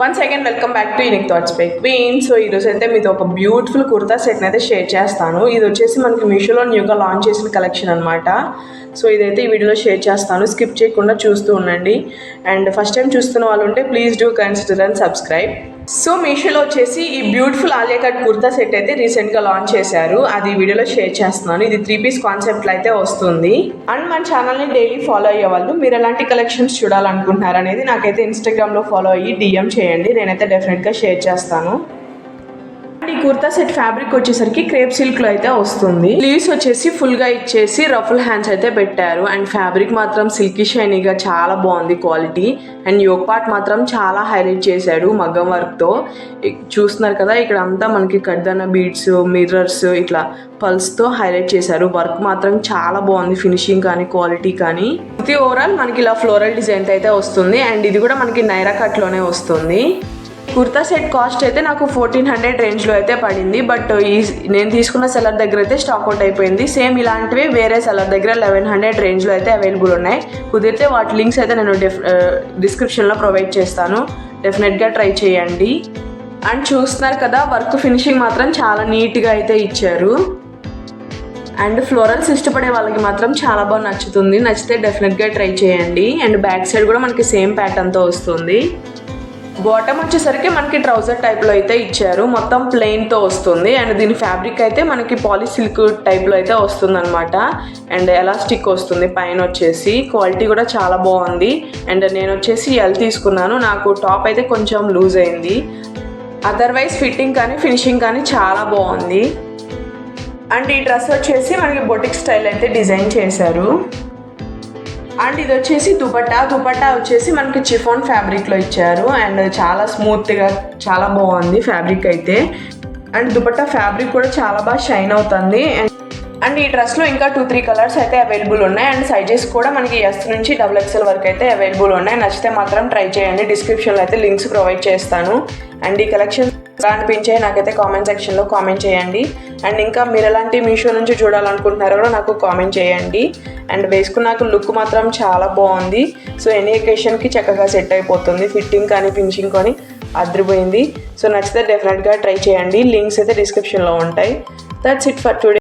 Once again welcome back to unique thoughts by queen. So ఈరోజు అయితే మీతో ఒక బ్యూటిఫుల్ కుర్తా సెట్ని అయితే షేర్ చేస్తాను. ఇది వచ్చేసి మనకి మీషోలో న్యూగా లాంచ్ చేసిన కలెక్షన్ అనమాట. సో ఇదైతే ఈ వీడియోలో షేర్ చేస్తాను, స్కిప్ చేయకుండా చూస్తూ ఉండండి. అండ్ ఫస్ట్ టైం చూస్తున్న వాళ్ళు ఉంటే please do consider and subscribe. So మీషోలో వచ్చేసి ఈ beautiful Alia cut kurta set అయితే రీసెంట్గా లాంచ్ చేశారు. అది వీడియోలో షేర్ చేస్తున్నాను. ఇది 3 పీస్ కాన్సెప్ట్లో అయితే వస్తుంది. అండ్ మన ఛానల్ని డైలీ ఫాలో అయ్యే వాళ్ళు మీరు ఎలాంటి కలెక్షన్స్ చూడాలనుకుంటున్నారు అనేది నాకైతే ఇన్స్టాగ్రామ్లో ఫాలో అయ్యి డిఎం చేయండి, నేనైతే డెఫినెట్గా షేర్ చేస్తాను. ఈ కుర్తా సెట్ ఫ్యాబ్రిక్ వచ్చేసరికి క్రేప్ సిల్క్లో అయితే వస్తుంది. స్లీవ్స్ వచ్చేసి ఫుల్గా ఇచ్చేసి రఫుల్ హ్యాండ్స్ అయితే పెట్టారు. అండ్ ఫ్యాబ్రిక్ మాత్రం సిల్కీ షైనీగా చాలా బాగుంది క్వాలిటీ. అండ్ యోక్ పార్ట్ మాత్రం చాలా హైలైట్ చేశాడు మగ్గం వర్క్తో. చూస్తున్నారు కదా, ఇక్కడ అంతా మనకి కడ్దాన బీడ్స్, మిర్రర్స్, ఇట్లా పల్స్తో హైలైట్ చేశారు. వర్క్ మాత్రం చాలా బాగుంది, ఫినిషింగ్ కానీ క్వాలిటీ కానీ. ఇది ఓవరాల్ మనకి ఇలా ఫ్లోరల్ డిజైన్ అయితే వస్తుంది. అండ్ ఇది కూడా మనకి నైరా కట్లోనే వస్తుంది. కుర్తా సెట్ కాస్ట్ అయితే నాకు 1400 రేంజ్లో అయితే పడింది. బట్ నేను తీసుకున్న సెల్లర్ దగ్గర అయితే స్టాక్ అవుట్ అయిపోయింది. సేమ్ ఇలాంటివి వేరే సెల్లర్ దగ్గర 1100 రేంజ్లో అయితే అవైలబుల్ ఉన్నాయి. కుదిరితే వాటి లింక్స్ అయితే నేను డిస్క్రిప్షన్లో ప్రొవైడ్ చేస్తాను, డెఫినెట్గా ట్రై చేయండి. అండ్ చూస్తున్నారు కదా, వర్క్ ఫినిషింగ్ మాత్రం చాలా నీట్గా అయితే ఇచ్చారు. అండ్ ఫ్లోరల్స్ ఇష్టపడే వాళ్ళకి మాత్రం చాలా బాగా నచ్చుతుంది. నచ్చితే డెఫినెట్గా ట్రై చేయండి. అండ్ బ్యాక్ సైడ్ కూడా మనకి సేమ్ ప్యాటర్న్తో వస్తుంది. బాటమ్ వచ్చేసరికి మనకి ట్రౌజర్ టైప్లో అయితే ఇచ్చారు, మొత్తం ప్లెయిన్తో వస్తుంది. అండ్ దీని ఫ్యాబ్రిక్ అయితే మనకి పాలిసిల్క్ టైప్లో అయితే వస్తుంది అనమాట. అండ్ ఎలాస్టిక్ వస్తుంది పైన వచ్చేసి. క్వాలిటీ కూడా చాలా బాగుంది. అండ్ నేను వచ్చేసి ఎల్ తీసుకున్నాను, నాకు టాప్ అయితే కొంచెం లూజ్ అయింది. అదర్వైజ్ ఫిట్టింగ్ కానీ ఫినిషింగ్ కానీ చాలా బాగుంది. అండ్ ఈ డ్రెస్ వచ్చేసి మనకి బొటిక్ స్టైల్ అయితే డిజైన్ చేశారు. అండ్ ఇది వచ్చేసి దుపట్టా వచ్చేసి మనకి చిఫాన్ ఫ్యాబ్రిక్లో ఇచ్చారు. అండ్ చాలా స్మూత్గా చాలా బాగుంది ఫ్యాబ్రిక్ అయితే. అండ్ దుపట్టా ఫ్యాబ్రిక్ కూడా చాలా బాగా షైన్ అవుతుంది. అండ్ ఈ డ్రెస్లో ఇంకా 2-3 కలర్స్ అయితే అవైలబుల్ ఉన్నాయి. అండ్ సైజెస్ కూడా మనకి S నుంచి XXL వరకు అయితే అవైలబుల్ ఉన్నాయి. నచ్చితే మాత్రం ట్రై చేయండి, డిస్క్రిప్షన్లో అయితే లింక్స్ ప్రొవైడ్ చేస్తాను. అండ్ ఈ కలెక్షన్ ఎలా అనిపించే నాకైతే కామెంట్ సెక్షన్లో కామెంట్ చేయండి. అండ్ ఇంకా మీరు ఎలాంటి మీషో నుంచి చూడాలనుకుంటున్నారో కూడా నాకు కామెంట్ చేయండి. అండ్ వేసుకున్నాక లుక్ మాత్రం చాలా బాగుంది. సో ఎనీ ఒకేషన్కి చక్కగా సెట్ అయిపోతుంది. ఫిట్టింగ్ కానీ ఫినిషింగ్ కానీ అదిరిపోయింది. సో నచ్చితే డెఫినెట్గా ట్రై చేయండి. లింక్స్ అయితే డిస్క్రిప్షన్లో ఉంటాయి. That's it for today.